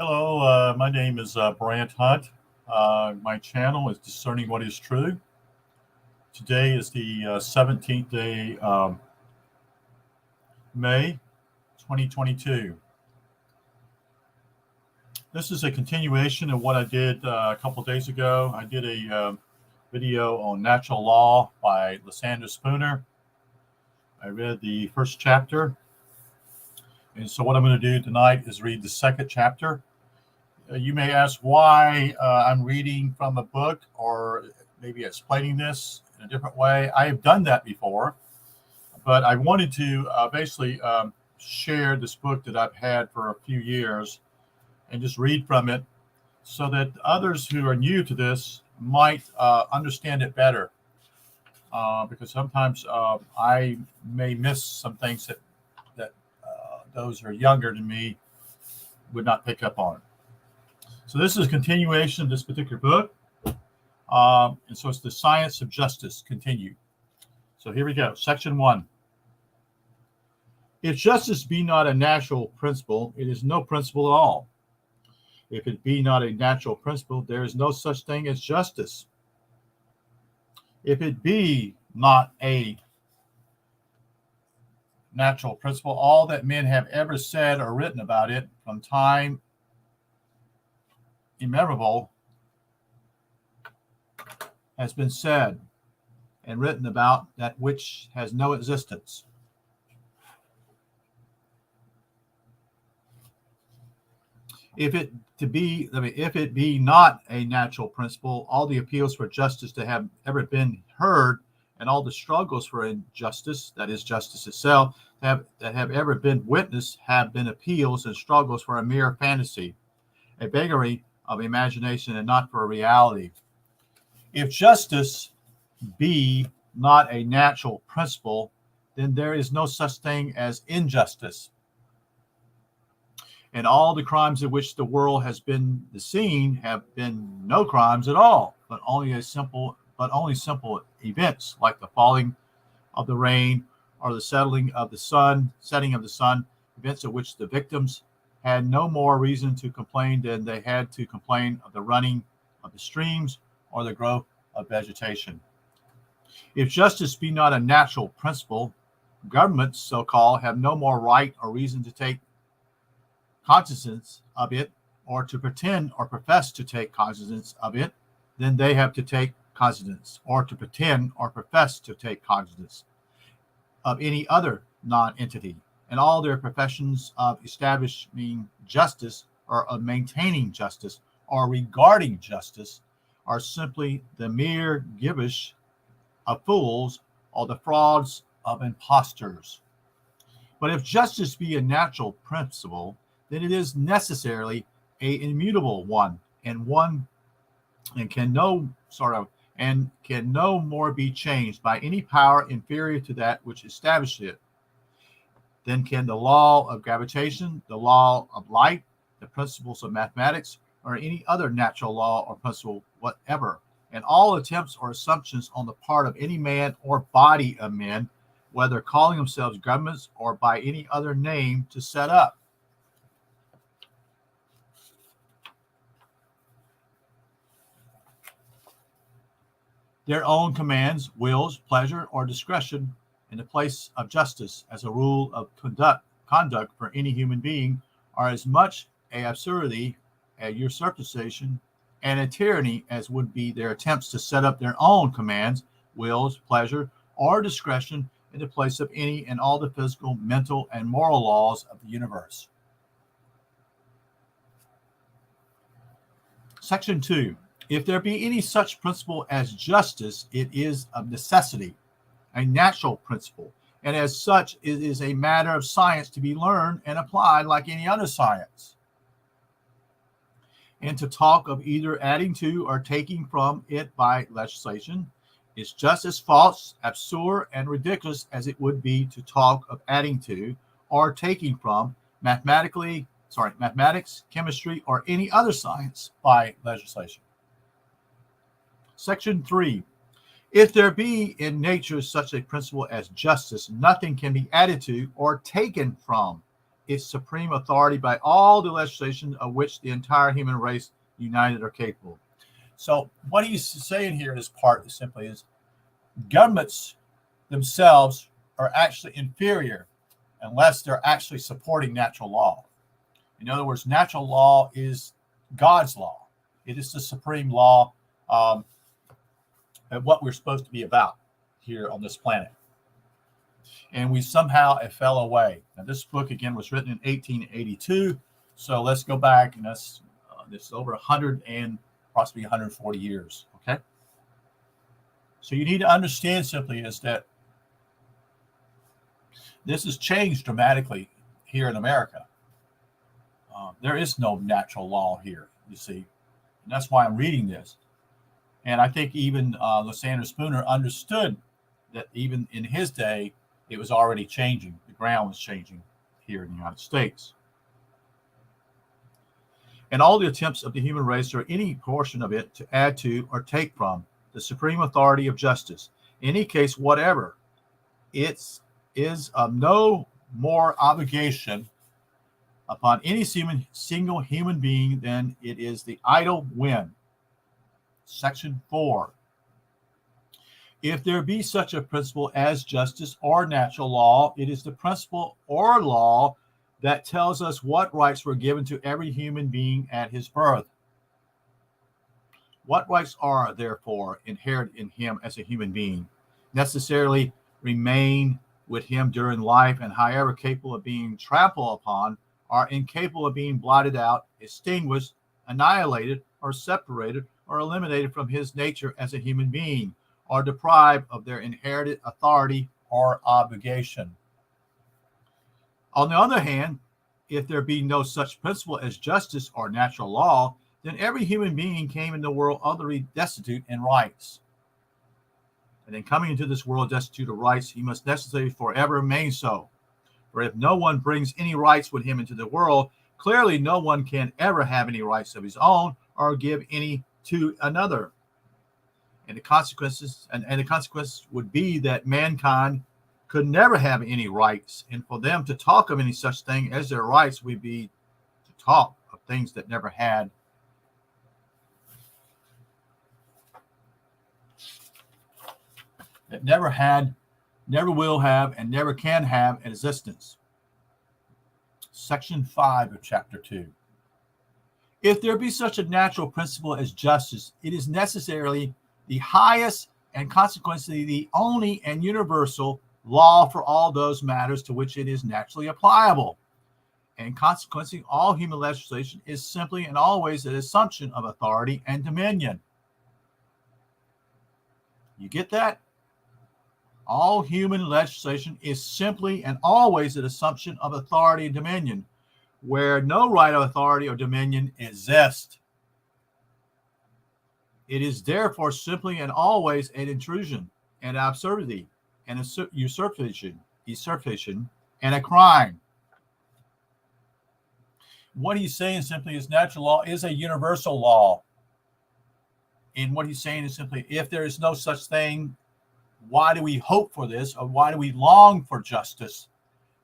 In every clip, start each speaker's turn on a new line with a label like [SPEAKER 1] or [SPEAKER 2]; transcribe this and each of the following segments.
[SPEAKER 1] Hello, my name is Brant Hunt. My channel is Discerning What is True. Today is the 17th day, May 2022. This is a continuation of what I did a couple of days ago. I did a video on natural law by Lysander Spooner. I read the first chapter. And so what I'm going to do tonight is read the second chapter. You may ask why I'm reading from a book or maybe explaining this in a different way. I have done that before, but I wanted to basically share this book that I've had for a few years and just read from it so that others who are new to this might understand it better. Because sometimes I may miss some things that those who are younger than me would not pick up on. So this is a continuation of this particular book. And so it's the science of justice continued. So here we go. Section 1. If justice be not a natural principle, it is no principle at all. If it be not a natural principle, there is no such thing as justice. If it be not a natural principle, all that men have ever said or written about it from time immemorable has been said and written about that which has no existence. If it be not a natural principle, all the appeals for justice to have ever been heard and all the struggles for injustice, that is justice itself, that have ever been witnessed have been appeals and struggles for a mere fantasy, a vagary of imagination and not for a reality. If justice be not a natural principle, then there is no such thing as injustice. And all the crimes of which the world has been the scene have been no crimes at all, but only simple events like the falling of the rain or the setting of the sun, events of which the victims had no more reason to complain than they had to complain of the running of the streams or the growth of vegetation. If justice be not a natural principle, governments, so-called, have no more right or reason to take cognizance of it or to pretend or profess to take cognizance of it than they have to take cognizance or to pretend or profess to take cognizance of any other non-entity. And all their professions of establishing justice or of maintaining justice or regarding justice are simply the mere gibberish of fools or the frauds of impostors. But if justice be a natural principle, then it is necessarily a immutable one, and can no more be changed by any power inferior to that which established it. Then can the law of gravitation, the law of light, the principles of mathematics, or any other natural law or principle whatever, and all attempts or assumptions on the part of any man or body of men, whether calling themselves governments or by any other name, to set up. Their own commands, wills, pleasure, or discretion in the place of justice as a rule of conduct for any human being are as much an absurdity, a usurpation, and a tyranny as would be their attempts to set up their own commands, wills, pleasure, or discretion in the place of any and all the physical, mental, and moral laws of the universe. Section 2. If there be any such principle as justice, it is of necessity a natural principle, and as such it is a matter of science to be learned and applied like any other science. And to talk of either adding to or taking from it by legislation is just as false, absurd, and ridiculous as it would be to talk of adding to or taking from mathematics, chemistry, or any other science by legislation. Section 3. If there be in nature such a principle as justice, nothing can be added to or taken from its supreme authority by all the legislation of which the entire human race united are capable. So what he's saying here in this part simply is governments themselves are actually inferior unless they're actually supporting natural law. In other words, natural law is God's law. It is the supreme law of what we're supposed to be about here on this planet. And we somehow fell away. Now, this book, again, was written in 1882. So let's go back, and this is over 100 and possibly 140 years, okay? So you need to understand simply is that this has changed dramatically here in America. There is no natural law here, you see. And that's why I'm reading this. And I think even Lysander Spooner understood that even in his day, it was already changing. The ground was changing here in the United States. And all the attempts of the human race or any portion of it to add to or take from the supreme authority of justice, in any case whatever, it is of no more obligation upon any single human being than it is the idle wind. Section 4. If there be such a principle as justice or natural law, it is the principle or law that tells us what rights were given to every human being at his birth. What rights are, therefore, inherent in him as a human being, necessarily remain with him during life, and however capable of being trampled upon, are incapable of being blotted out, extinguished, annihilated, or separated, or eliminated from his nature as a human being, or deprived of their inherited authority or obligation. On the other hand, if there be no such principle as justice or natural law, then every human being came in the world utterly destitute in rights. And in coming into this world destitute of rights, he must necessarily forever remain so. For if no one brings any rights with him into the world, clearly no one can ever have any rights of his own or give any to another. And the consequences would be that mankind could never have any rights. And for them to talk of any such thing as their rights would be to talk of things that never had. That never had, never will have, and never can have an existence. Section 5 of Chapter 2. If there be such a natural principle as justice, it is necessarily the highest and consequently the only and universal law for all those matters to which it is naturally applicable. And consequently, all human legislation is simply and always an assumption of authority and dominion. You get that? All human legislation is simply and always an assumption of authority and dominion, where no right of authority or dominion exists. It is therefore simply and always an intrusion, an absurdity, and a usurpation, and a crime. What he's saying simply is natural law is a universal law. And what he's saying is simply, if there is no such thing, why do we hope for this, or why do we long for justice?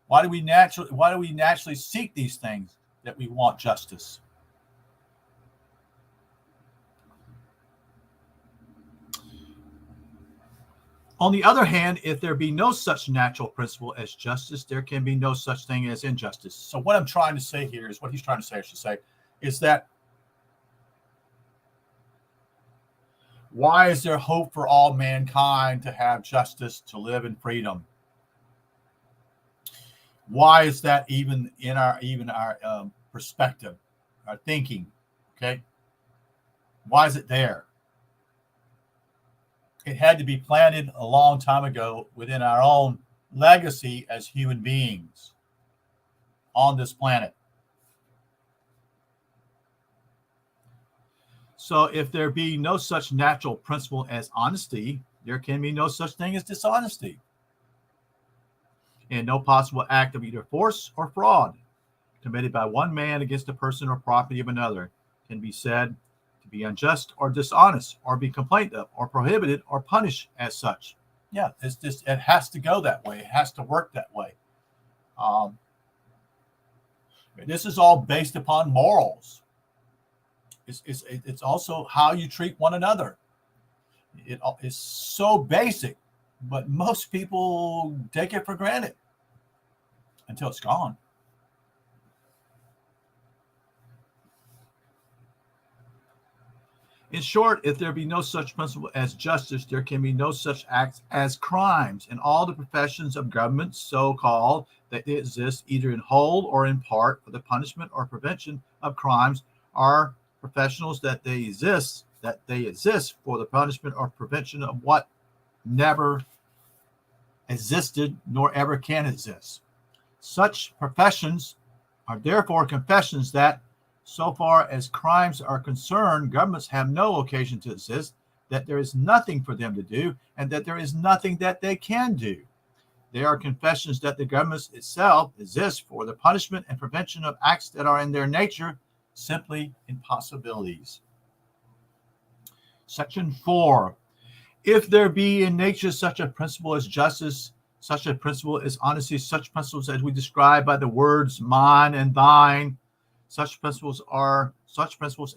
[SPEAKER 1] Why do we naturally seek these things that we want justice? On the other hand, if there be no such natural principle as justice, there can be no such thing as injustice. So what I'm trying to say here is, what he's trying to say, I should say, is that why is there hope for all mankind to have justice, to live in freedom? Why is that even in our perspective, our thinking? Okay, why is it there? It had to be planted a long time ago within our own legacy as human beings on this planet. So if there be no such natural principle as honesty, there can be no such thing as dishonesty. And no possible act of either force or fraud committed by one man against a person or property of another can be said to be unjust or dishonest, or be complained of, or prohibited, or punished as such. Yeah, it's just, it has to go that way. It has to work that way. This is all based upon morals. It's also how you treat one another. It is so basic, but most people take it for granted until it's gone. In short, if there be no such principle as justice, there can be no such acts as crimes. In all the professions of government, so-called, that they exist either in whole or in part for the punishment or prevention of crimes, are professionals that they exist for the punishment or prevention of what never existed nor ever can exist. Such professions are therefore confessions that, so far as crimes are concerned, governments have no occasion to exist, that there is nothing for them to do, and that there is nothing that they can do. They are confessions that the government itself exists for the punishment and prevention of acts that are in their nature simply impossibilities. Section 4. If there be in nature such a principle as justice, such a principle as honesty, such principles as we describe by the words mine and thine, such principles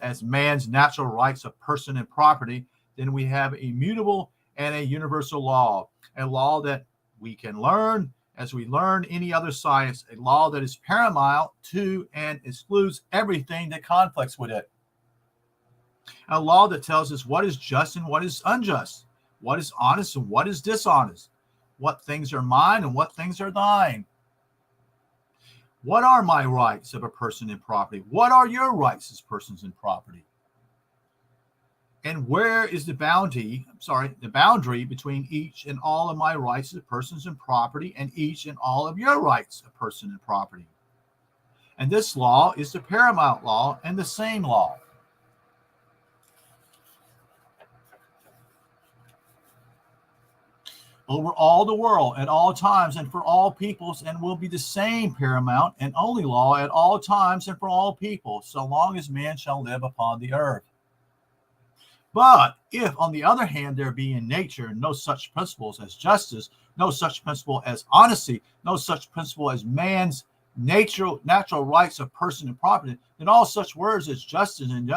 [SPEAKER 1] as man's natural rights of person and property, then we have a mutable and a universal law, a law that we can learn as we learn any other science, a law that is paramount to and excludes everything that conflicts with it. A law that tells us what is just and what is unjust, what is honest and what is dishonest, what things are mine and what things are thine. What are my rights of a person in property? What are your rights as persons in property? And where is the boundary between each and all of my rights as persons in property and each and all of your rights of person in property? And this law is the paramount law and the same law. Over all the world at all times and for all peoples, and will be the same paramount and only law at all times and for all people, so long as man shall live upon the earth. But if, on the other hand, there be in nature no such principles as justice, no such principle as honesty, no such principle as man's natural rights of person and property, then all such words as justice and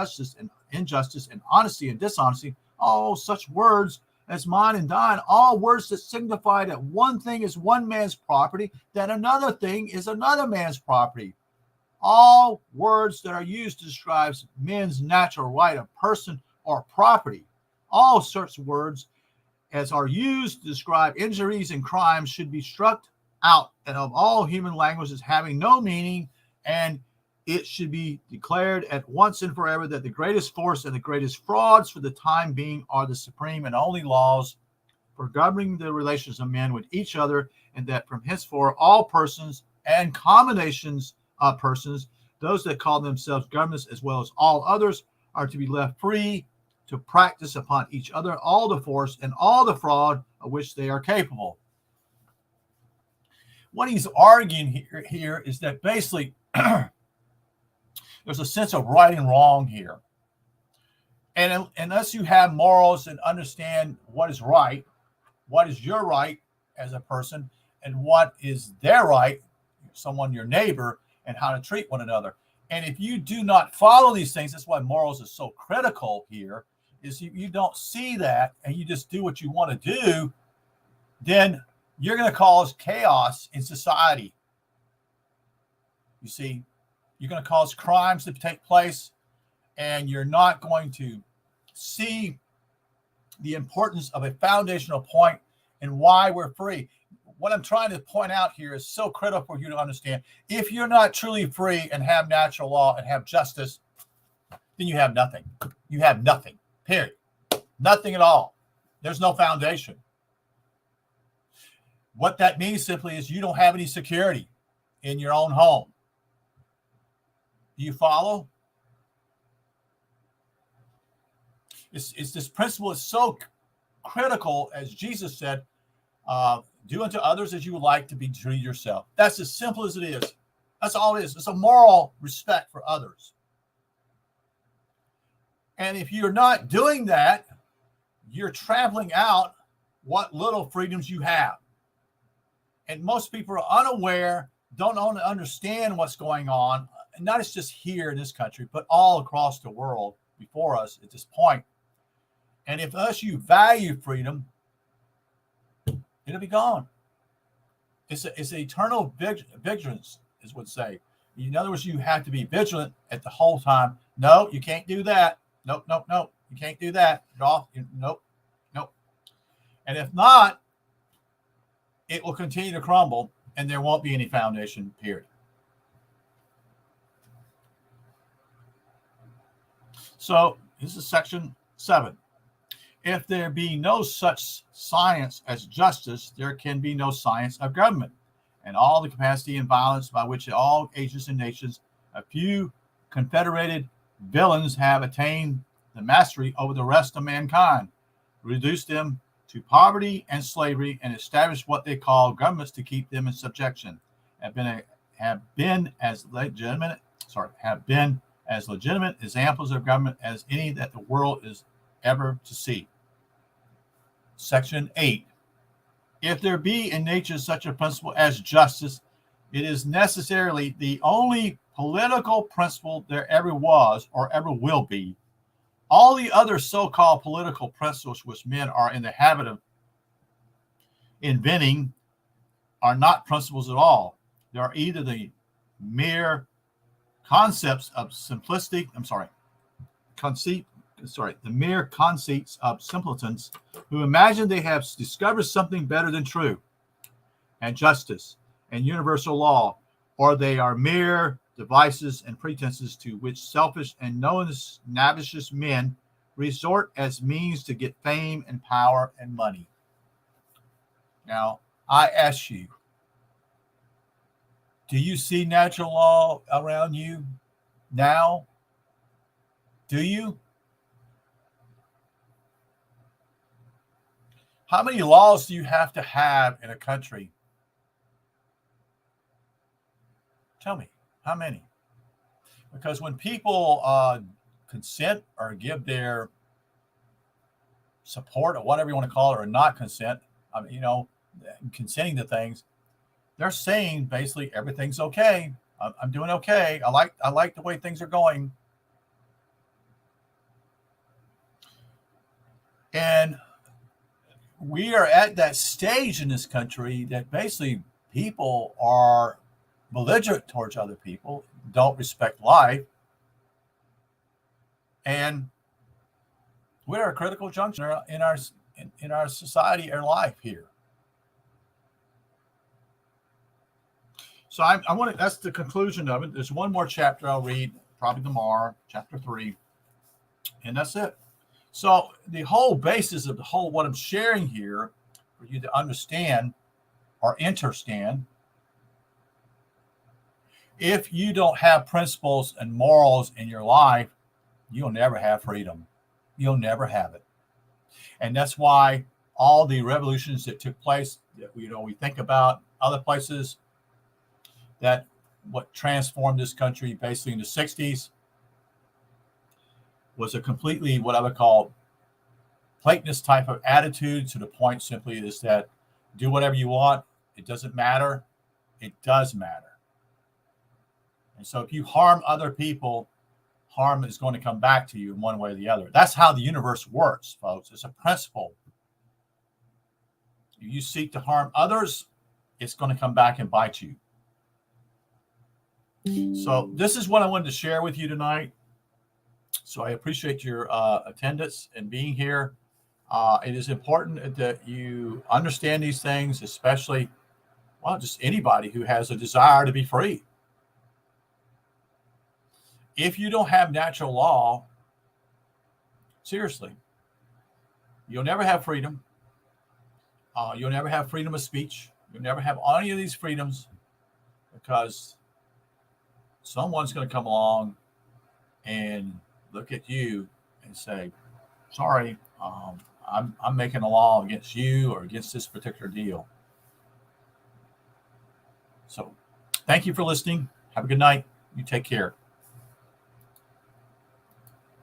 [SPEAKER 1] injustice and honesty and dishonesty, all such words as mine and thine, all words that signify that one thing is one man's property, that another thing is another man's property. All words that are used to describe men's natural right of person or property, all such words as are used to describe injuries and crimes should be struck out and of all human languages having no meaning, and it should be declared at once and forever that the greatest force and the greatest frauds for the time being are the supreme and only laws for governing the relations of men with each other, and that from henceforth all persons and combinations of persons, those that call themselves governments as well as all others, are to be left free to practice upon each other all the force and all the fraud of which they are capable. What he's arguing here is that basically there's a sense of right and wrong here. And unless you have morals and understand what is right, what is your right as a person, and what is their right, someone, your neighbor, and how to treat one another. And if you do not follow these things, that's why morals is so critical here, is you don't see that and you just do what you want to do, then you're going to cause chaos in society. You see, you're going to cause crimes to take place, and you're not going to see the importance of a foundational point and why we're free. What I'm trying to point out here is so critical for you to understand. If you're not truly free and have natural law and have justice, then you have nothing. You have nothing, period. Nothing at all. There's no foundation. What that means simply is you don't have any security in your own home. Do you follow? It's this principle is so critical, as Jesus said, do unto others as you would like to be treated yourself. That's as simple as it is. That's all it is. It's a moral respect for others. And if you're not doing that, you're trampling out what little freedoms you have. And most people are unaware don't understand what's going on, and not just here in this country, but all across the world before us at this point. And if you value freedom, it'll be gone. It's an eternal vigilance, is what say. In other words, you have to be vigilant at the whole time. No, you can't do that. Nope. You can't do that. Nope. And if not, it will continue to crumble, and there won't be any foundation, period. So this is section 7. If there be no such science as justice, there can be no science of government. And all the capacity and violence by which all ages and nations, a few confederated villains have attained the mastery over the rest of mankind, reduced them to poverty and slavery, and established what they call governments to keep them in subjection, have been as legitimate examples of government as any that the world is ever to see. Section 8. If there be in nature such a principle as justice, it is necessarily the only political principle there ever was or ever will be. All the other so-called political principles which men are in the habit of inventing are not principles at all. They are either the mere concepts of the mere conceits of simpletons who imagine they have discovered something better than truth and justice and universal law, or they are mere devices and pretenses to which selfish and novice men resort as means to get fame and power and money. Now, I ask you, do you see natural law around you now? Do you? How many laws do you have to have in a country? Tell me, how many? Because when people consent or give their support or whatever you want to call it, or not consent, consenting to things, they're saying basically everything's okay. I'm doing okay. I like the way things are going. And we are at that stage in this country that basically people are belligerent towards other people, don't respect life, and we're at a critical juncture in our society and life here. So I want to. That's the conclusion of it. There's one more chapter I'll read, probably tomorrow, chapter 3, and that's it. So the whole basis of what I'm sharing here for you to understand or understand, if you don't have principles and morals in your life, you'll never have freedom. You'll never have it. And that's why all the revolutions that took place, that we think about other places, that what transformed this country basically in the 60s was a completely what I would call Platonist type of attitude, to the point simply is that do whatever you want. It doesn't matter. It does matter. And so if you harm other people, harm is going to come back to you in one way or the other. That's how the universe works, folks. It's a principle. If you seek to harm others, it's going to come back and bite you. So this is what I wanted to share with you tonight. So I appreciate your attendance and being here. It is important that you understand these things, especially, just anybody who has a desire to be free. If you don't have natural law, seriously, you'll never have freedom. You'll never have freedom of speech. You'll never have any of these freedoms, because someone's going to come along and look at you and say, sorry, I'm making a law against you or against this particular deal. So thank you for listening. Have a good night. You take care.